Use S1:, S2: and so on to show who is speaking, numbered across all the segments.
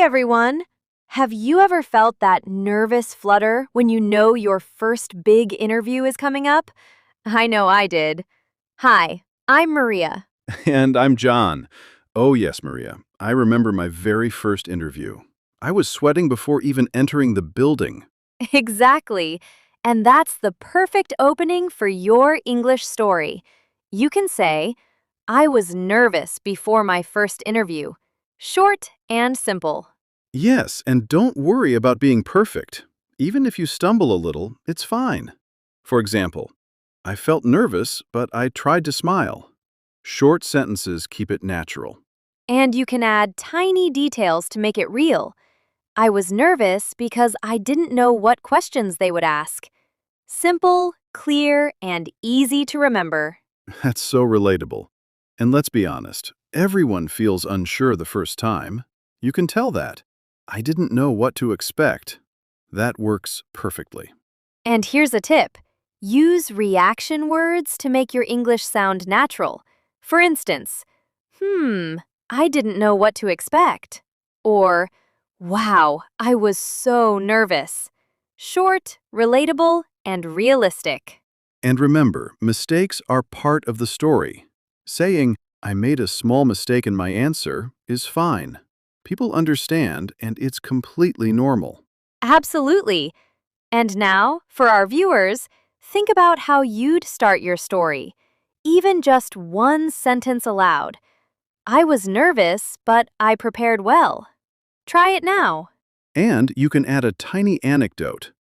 S1: Hey everyone! Have you ever felt that nervous flutter when you know your first big interview is coming up? I know I did. Hi, I'm Maria.
S2: And I'm John. Oh, yes, Maria. I remember my very first interview. I was sweating before even entering the building.
S1: Exactly. And that's the perfect opening for your English story. You can say, I was nervous before my first interview. Short and simple.
S2: Yes, and don't worry about being perfect. Even if you stumble a little, it's fine. For example, I felt nervous, but I tried to smile. Short sentences keep it natural.
S1: And you can add tiny details to make it real. I was nervous because I didn't know what questions they would ask. Simple, clear, and easy to remember.
S2: That's so relatable. And let's be honest, everyone feels unsure the first time. You can tell that. I didn't know what to expect. That works perfectly.
S1: And here's a tip. Use reaction words to make your English sound natural. For instance, I didn't know what to expect. Or, wow, I was so nervous. Short, relatable, and realistic.
S2: And remember, mistakes are part of the story. Saying, I made a small mistake in my answer is fine. People understand, and it's completely normal.
S1: Absolutely. And now, for our viewers, think about how you'd start your story. Even just one sentence aloud. I was nervous, but I prepared well. Try it now.
S2: And you can add a tiny anecdote.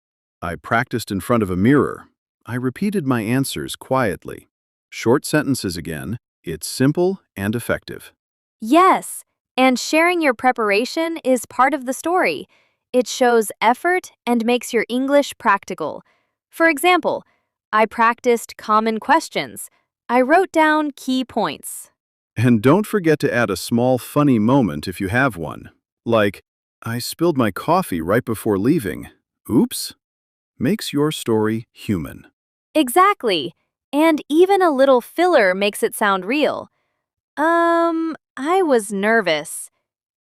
S2: I practiced in front of a mirror. I repeated my answers quietly. Short sentences again. It's simple and effective.
S1: Yes, and sharing your preparation is part of the story. It shows effort and makes your English practical. For example, I practiced common questions. I wrote down key points.
S2: And don't forget to add a small funny moment if you have one. Like, I spilled my coffee right before leaving. Oops. Makes your story human.
S1: Exactly. And even a little filler makes it sound real. I was nervous.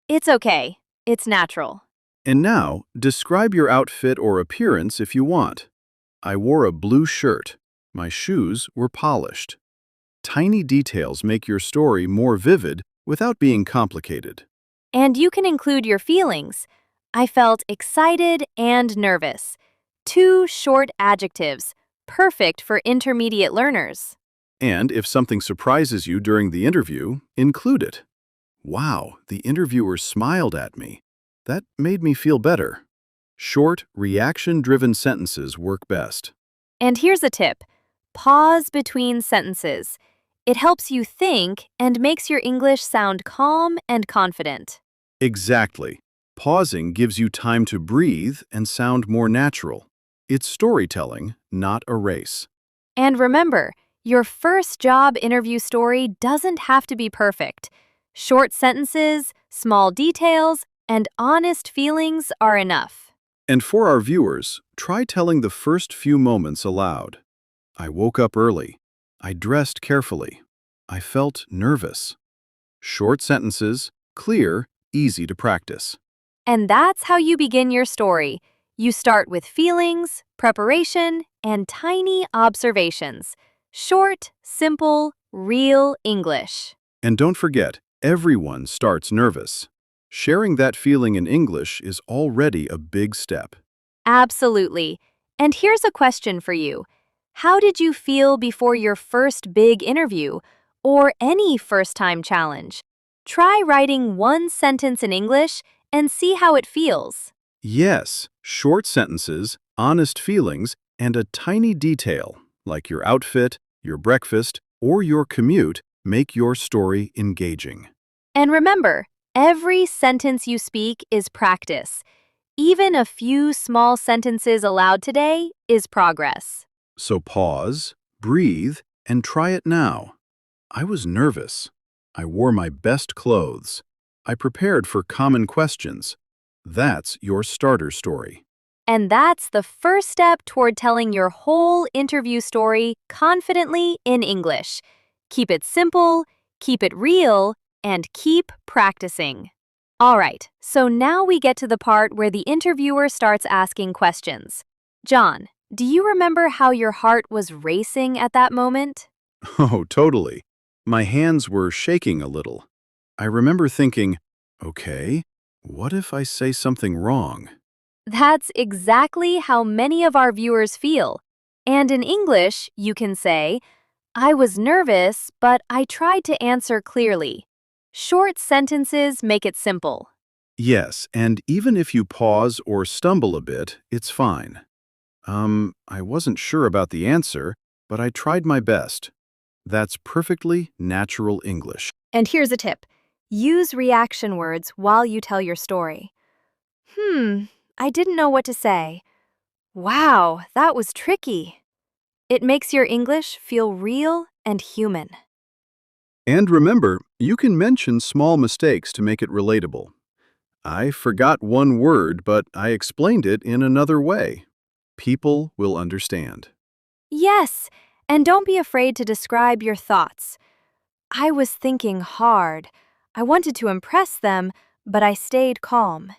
S1: It's okay. It's natural.
S2: And now, describe your outfit or appearance if you want. I wore a blue shirt. My shoes were polished. Tiny details make your story more vivid without being complicated.
S1: And you can include your feelings. I felt excited and nervous. Two short adjectives, perfect for intermediate learners.
S2: And if something surprises you during the interview, include it. Wow, the interviewer smiled at me. That made me feel better. Short, reaction-driven sentences work best.
S1: And here's a tip. Pause between sentences. It helps you think and makes your English sound calm and confident.
S2: Exactly. Pausing gives you time to breathe and sound more natural. It's storytelling, not a race.
S1: And remember, your first job interview story doesn't have to be perfect. Short sentences, small details, and honest feelings are enough.
S2: And for our viewers, try telling the first few moments aloud. I woke up early. I dressed carefully. I felt nervous. Short sentences, clear, easy to practice.
S1: And that's how you begin your story. You start with feelings, preparation, and tiny observations. Short, simple, real English.
S2: And don't forget, everyone starts nervous. Sharing that feeling in English is already a big step.
S1: Absolutely. And here's a question for you. How did you feel before your first big interview or any first-time challenge? Try writing one sentence in English and see how it feels.
S2: Yes, short sentences, honest feelings, and a tiny detail, like your outfit, your breakfast, or your commute, make your story engaging.
S1: And remember, every sentence you speak is practice. Even a few small sentences aloud today is progress.
S2: So pause, breathe, and try it now. I was nervous. I wore my best clothes. I prepared for common questions. That's your starter story.
S1: And that's the first step toward telling your whole interview story confidently in English. Keep it simple, keep it real, and keep practicing. All right, so now we get to the part where the interviewer starts asking questions. John, do you remember how your heart was racing at that moment?
S2: Oh, totally. My hands were shaking a little. I remember thinking, okay, what if I say something wrong?
S1: That's exactly how many of our viewers feel. And in English, you can say, I was nervous, but I tried to answer clearly. Short sentences make it simple.
S2: Yes, and even if you pause or stumble a bit, it's fine. I wasn't sure about the answer, but I tried my best. That's perfectly natural English.
S1: And here's a tip. Use reaction words while you tell your story. Hmm, I didn't know what to say. Wow, that was tricky. It makes your English feel real and human.
S2: And remember, you can mention small mistakes to make it relatable. I forgot one word, but I explained it in another way. People will understand.
S1: Yes, and don't be afraid to describe your thoughts. I was thinking hard. I wanted to impress them, but I stayed calm.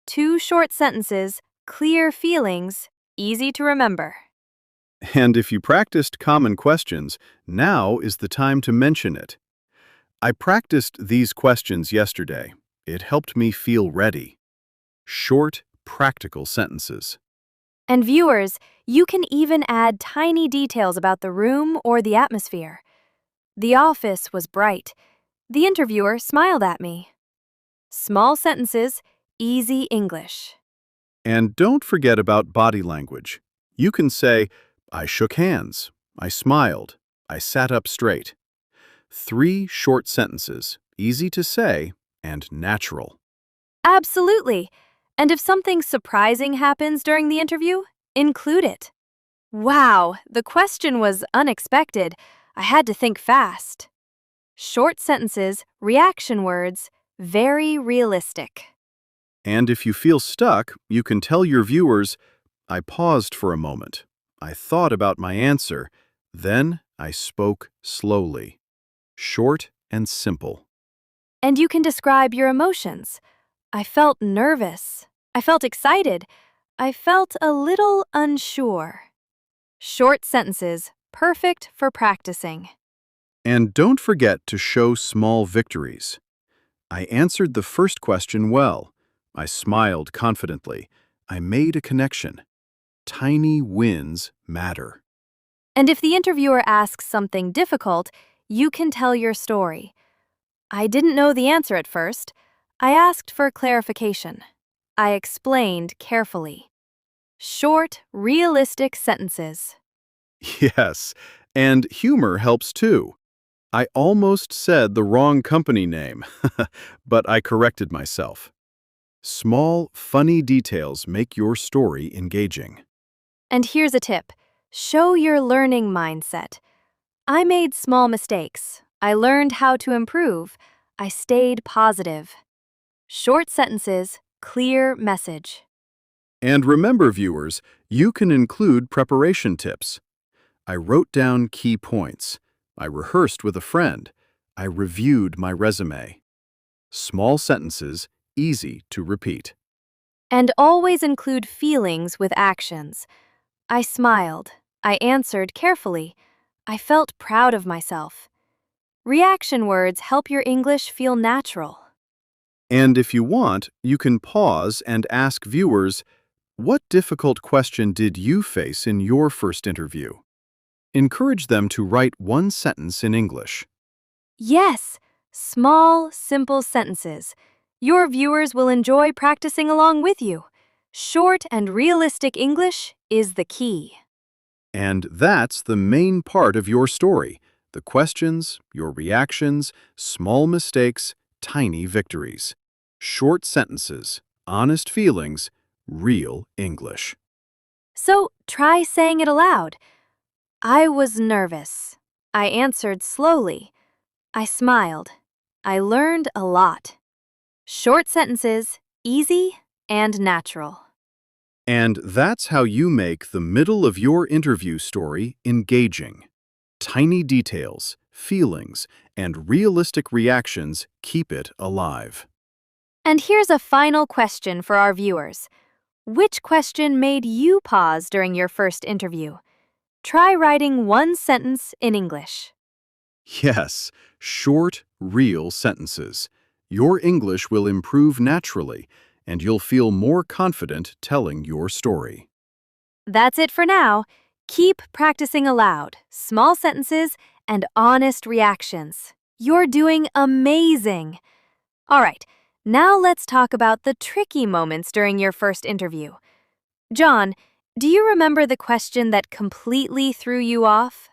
S1: Two short sentences, clear feelings, easy to remember.
S2: And if you practiced common questions, now is the time to mention it. I practiced these questions yesterday. It helped me feel ready. Short, practical sentences.
S1: And viewers, you can even add tiny details about the room or the atmosphere. The office was bright. The interviewer smiled at me. Small sentences, easy English.
S2: And don't forget about body language. You can say, I shook hands, I smiled, I sat up straight. 3 short sentences, easy to say and natural.
S1: Absolutely. And if something surprising happens during the interview, include it. Wow, the question was unexpected. I had to think fast. Short sentences, reaction words, very realistic.
S2: And if you feel stuck, you can tell your viewers, I paused for a moment. I thought about my answer. Then I spoke slowly. Short and simple.
S1: And you can describe your emotions. I felt nervous. I felt excited. I felt a little unsure. Short sentences, perfect for practicing.
S2: And don't forget to show small victories. I answered the first question well. I smiled confidently. I made a connection. Tiny wins matter.
S1: And if the interviewer asks something difficult, you can tell your story. I didn't know the answer at first. I asked for clarification. I explained carefully. Short, realistic sentences.
S2: Yes, and humor helps too. I almost said the wrong company name, but I corrected myself. Small, funny details make your story engaging.
S1: And here's a tip. Show your learning mindset. I made small mistakes. I learned how to improve. I stayed positive. Short sentences, clear message.
S2: And remember, viewers, you can include preparation tips. I wrote down key points. I rehearsed with a friend. I reviewed my resume. Small sentences, easy to repeat.
S1: And always include feelings with actions. I smiled. I answered carefully. I felt proud of myself. Reaction words help your English feel natural.
S2: And if you want, you can pause and ask viewers, what difficult question did you face in your first interview? Encourage them to write one sentence in English.
S1: Yes, small, simple sentences. Your viewers will enjoy practicing along with you. Short and realistic English is the key.
S2: And that's the main part of your story. The questions, your reactions, small mistakes, tiny victories. Short sentences, honest feelings, real English.
S1: So try saying it aloud. I was nervous. I answered slowly. I smiled. I learned a lot. Short sentences, easy and natural.
S2: And that's how you make the middle of your interview story engaging. Tiny details, feelings, and realistic reactions keep it alive.
S1: And here's a final question for our viewers. Which question made you pause during your first interview? Try writing one sentence in English.
S2: Yes, short, real sentences. Your English will improve naturally, and you'll feel more confident telling your story.
S1: That's it for now. Keep practicing aloud, small sentences, and honest reactions. You're doing amazing. All right, now let's talk about the tricky moments during your first interview. John, do you remember the question that completely threw you off?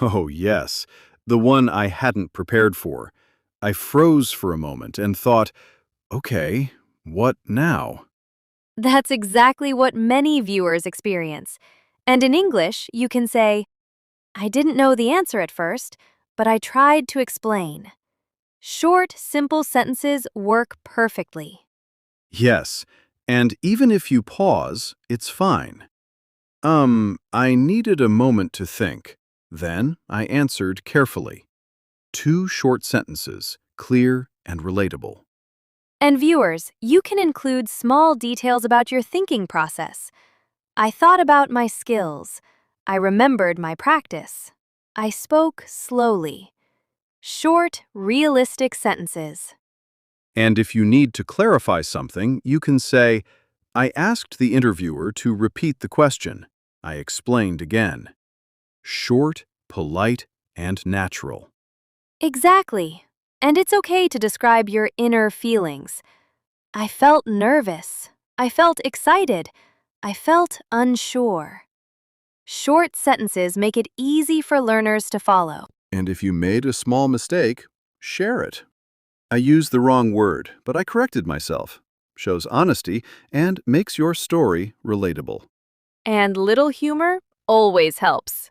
S2: Oh, yes, the one I hadn't prepared for. I froze for a moment and thought, okay, what now?
S1: That's exactly what many viewers experience. And in English, you can say, I didn't know the answer at first, but I tried to explain. Short, simple sentences work perfectly.
S2: Yes, and even if you pause, it's fine. I needed a moment to think. Then I answered carefully. Two short sentences, clear and relatable.
S1: And viewers, you can include small details about your thinking process. I thought about my skills. I remembered my practice. I spoke slowly. Short, realistic sentences.
S2: And if you need to clarify something, you can say, I asked the interviewer to repeat the question. I explained again. Short, polite, and natural.
S1: Exactly. And it's okay to describe your inner feelings. I felt nervous. I felt excited. I felt unsure. Short sentences make it easy for learners to follow.
S2: And if you made a small mistake, share it. I used the wrong word, but I corrected myself. Shows honesty and makes your story relatable.
S1: And little humor always helps.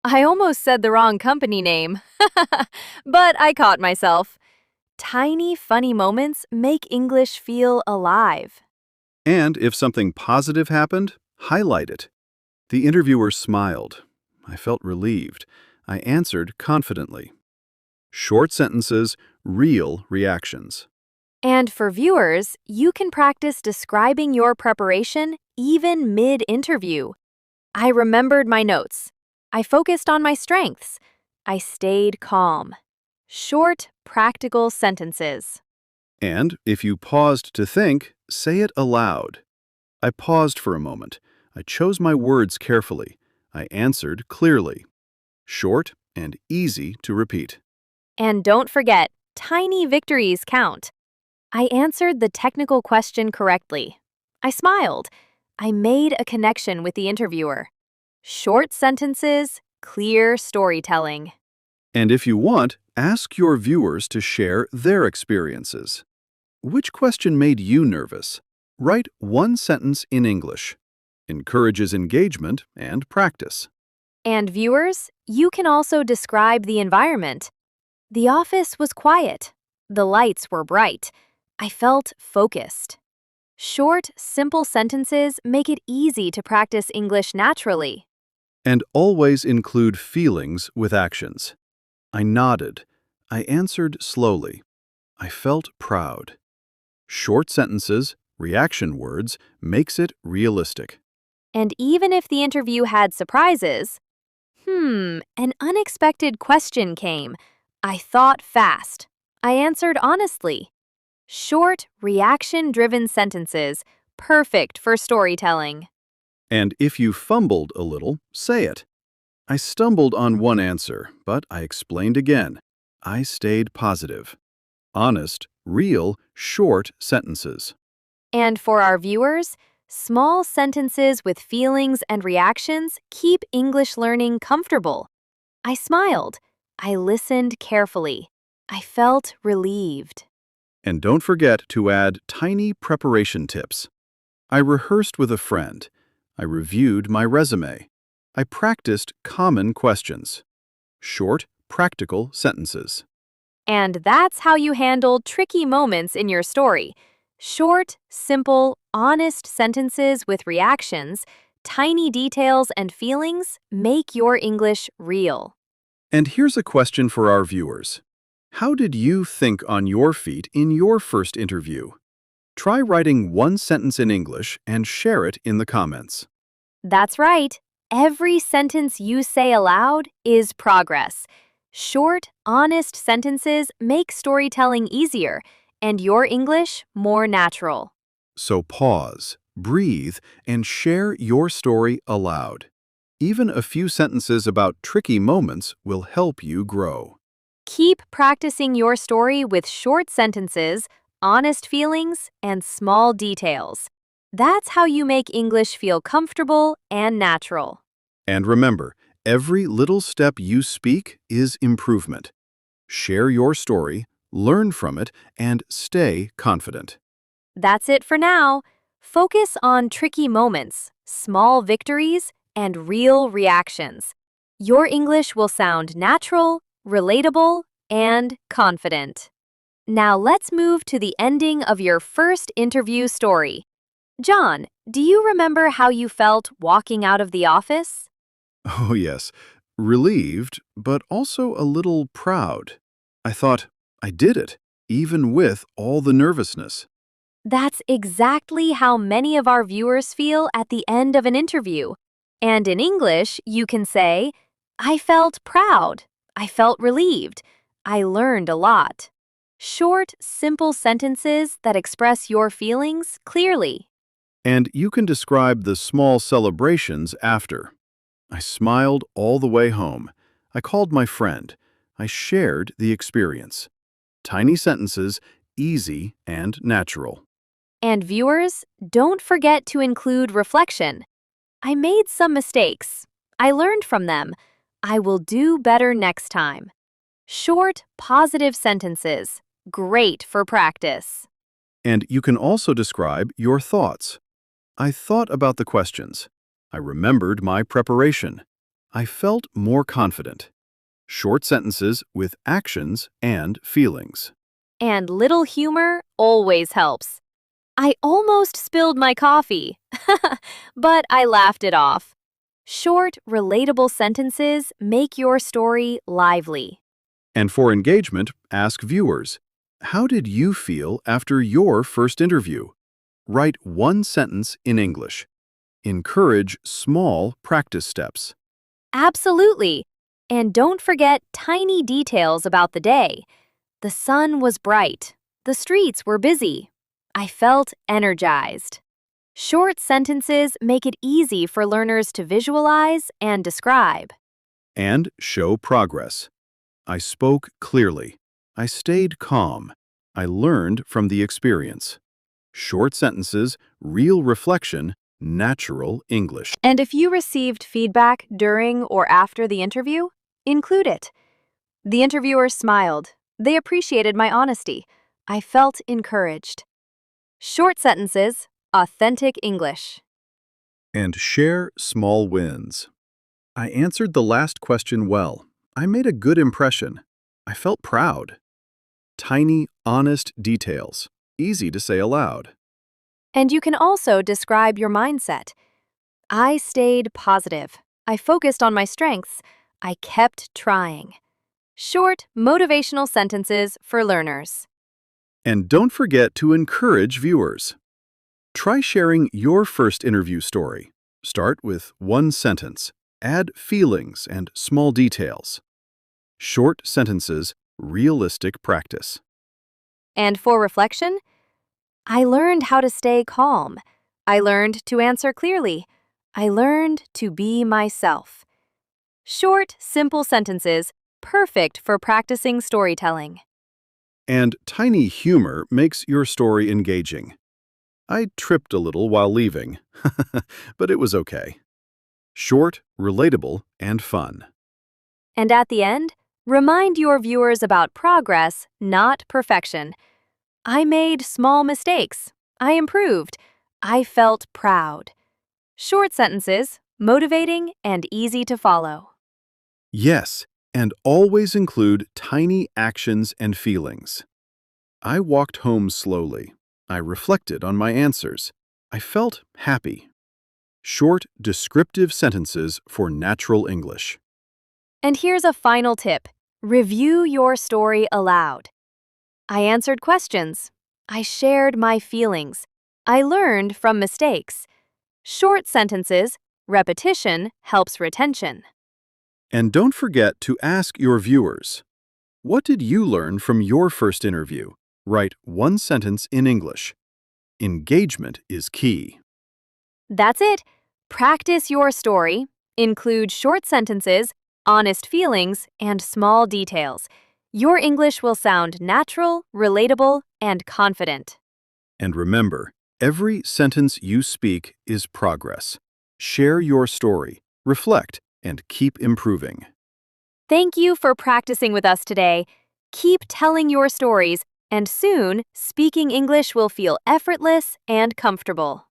S1: I almost said the wrong company name, but I caught myself. Tiny, funny moments make English feel alive.
S2: And if something positive happened, highlight it. The interviewer smiled. I felt relieved. I answered confidently. Short sentences, real reactions.
S1: And for viewers, you can practice describing your preparation even mid-interview. I remembered my notes. I focused on my strengths. I stayed calm. Short, practical sentences.
S2: And if you paused to think, say it aloud. I paused for a moment. I chose my words carefully. I answered clearly. Short and easy to repeat.
S1: And don't forget, tiny victories count. I answered the technical question correctly. I smiled. I made a connection with the interviewer. Short sentences, clear storytelling.
S2: And if you want, ask your viewers to share their experiences. Which question made you nervous? Write one sentence in English. Encourages engagement and practice.
S1: And viewers, you can also describe the environment. The office was quiet. The lights were bright. I felt focused. Short, simple sentences make it easy to practice English naturally.
S2: And always include feelings with actions. I nodded. I answered slowly. I felt proud. Short sentences, reaction words, makes it realistic.
S1: And even if the interview had surprises, an unexpected question came. I thought fast. I answered honestly. Short, reaction-driven sentences, perfect for storytelling.
S2: And if you fumbled a little, say it. I stumbled on one answer, but I explained again. I stayed positive. Honest, real, short sentences.
S1: And for our viewers, small sentences with feelings and reactions keep English learning comfortable. I smiled. I listened carefully. I felt relieved.
S2: And don't forget to add tiny preparation tips. I rehearsed with a friend. I reviewed my resume. I practiced common questions. Short, practical sentences.
S1: And that's how you handle tricky moments in your story. Short, simple, honest sentences with reactions, tiny details and feelings make your English real.
S2: And here's a question for our viewers. How did you think on your feet in your first interview? Try writing one sentence in English and share it in the comments.
S1: That's right. Every sentence you say aloud is progress. Short, honest sentences make storytelling easier and your English more natural.
S2: So pause, breathe, and share your story aloud. Even a few sentences about tricky moments will help you grow.
S1: Keep practicing your story with short sentences, honest feelings, and small details. That's how you make English feel comfortable and natural.
S2: And remember, every little step you speak is improvement. Share your story, learn from it, and stay confident.
S1: That's it for now. Focus on tricky moments, small victories, and real reactions. Your English will sound natural, relatable, and confident. Now let's move to the ending of your first interview story. John, do you remember how you felt walking out of the office?
S2: Oh, yes, relieved, but also a little proud. I thought, I did it, even with all the nervousness.
S1: That's exactly how many of our viewers feel at the end of an interview. And in English, you can say, I felt proud. I felt relieved. I learned a lot. Short, simple sentences that express your feelings clearly.
S2: And you can describe the small celebrations after. I smiled all the way home. I called my friend. I shared the experience. Tiny sentences, easy and natural.
S1: And viewers, don't forget to include reflection. I made some mistakes. I learned from them. I will do better next time. Short, positive sentences. Great for practice.
S2: And you can also describe your thoughts. I thought about the questions. I remembered my preparation. I felt more confident. Short sentences with actions and feelings.
S1: And little humor always helps. I almost spilled my coffee, but I laughed it off. Short, relatable sentences make your story lively.
S2: And for engagement, ask viewers, how did you feel after your first interview? Write one sentence in English. Encourage small practice steps.
S1: Absolutely. And don't forget tiny details about the day. The sun was bright. The streets were busy. I felt energized. Short sentences make it easy for learners to visualize and describe.
S2: And show progress. I spoke clearly. I stayed calm. I learned from the experience. Short sentences, real reflection, natural English. And
S1: If you received feedback during or after the interview, include it. The interviewer smiled. They appreciated my honesty. I felt encouraged. Short sentences, authentic English.
S2: share small wins. I answered the last question well. I made a good impression. I felt proud. Tiny, honest details. Easy to say aloud.
S1: And you can also describe your mindset. I stayed positive. I focused on my strengths. I kept trying. Short, motivational sentences for learners.
S2: And don't forget to encourage viewers. Try sharing your first interview story. Start with one sentence. Add feelings and small details. Short sentences, realistic practice.
S1: And for reflection, I learned how to stay calm. I learned to answer clearly. I learned to be myself. Short, simple sentences, perfect for practicing storytelling.
S2: And tiny humor makes your story engaging. I tripped a little while leaving, but it was okay. Short, relatable, and fun.
S1: And at the end, remind your viewers about progress, not perfection. I made small mistakes. I improved. I felt proud. Short sentences, motivating and easy to follow.
S2: Yes, and always include tiny actions and feelings. I walked home slowly. I reflected on my answers. I felt happy. Short, descriptive sentences for natural English.
S1: And here's a final tip. Review your story aloud. I answered questions. I shared my feelings. I learned from mistakes. Short sentences, repetition helps retention.
S2: And don't forget to ask your viewers, what did you learn from your first interview? Write one sentence in English. Engagement is key.
S1: That's it. Practice your story. Include short sentences, honest feelings, and small details. Your English will sound natural, relatable, and confident.
S2: And remember, every sentence you speak is progress. Share your story, reflect, and keep improving.
S1: Thank you for practicing with us today. Keep telling your stories, and soon, speaking English will feel effortless and comfortable.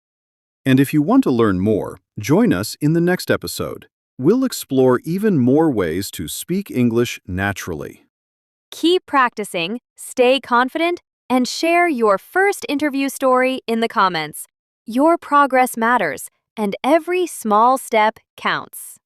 S2: And if you want to learn more, join us in the next episode. We'll explore even more ways to speak English naturally.
S1: Keep practicing, stay confident, and share your first interview story in the comments. Your progress matters, and every small step counts.